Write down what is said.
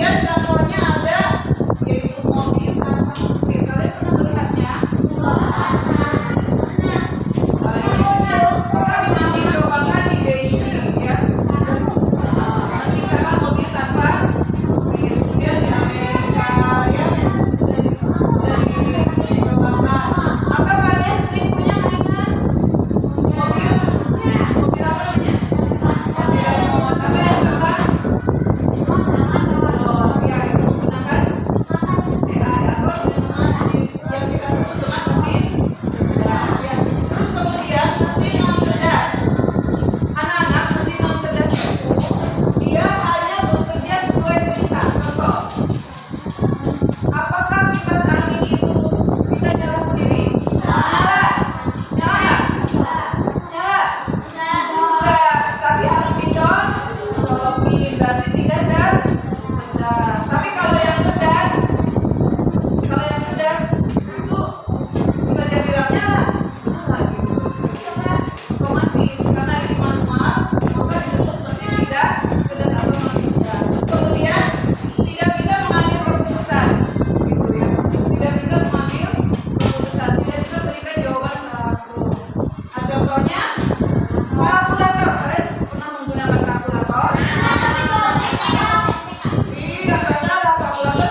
Kemudian contohnya ada yaitu mobil tanpa supir. Kalian pernah melihatnya? Pernah dicobakan di Beijing ya, menciptakan mobil tanpa supir. Kemudian di Amerika ya sudah dicobakan. Atau kalian sering punya mainan mobil apa namanya? Mobil remote. Apa yang terbang? Oh ya, itu menggunakan AI atau yang kita sebut dengan mesin cerdas ya. Terus kemudian mesin non cerdas. Anak-anak, mesin non cerdas itu dia hanya bekerja sesuai perintah. Contoh, apakah kipas angin itu bisa nyala sendiri? Nyala, nyala, nyala. Enggak, tapi harus dicolokin, berarti tidak cerdas. Tapi kalau yang cerdas itu bisa jadi bilangnya gitu. Otomatis karena ini manual, maka disebut mesin tidak cerdas atau non cerdas. Terus kemudian tidak bisa mengambil keputusan, gitu ya. Tidak bisa mengambil keputusan, tidak bisa berikan jawaban secara langsung. Nah, contohnya kalkulator. Kalian pernah menggunakan kalkulator? Iya, nggak salah. Kalkulator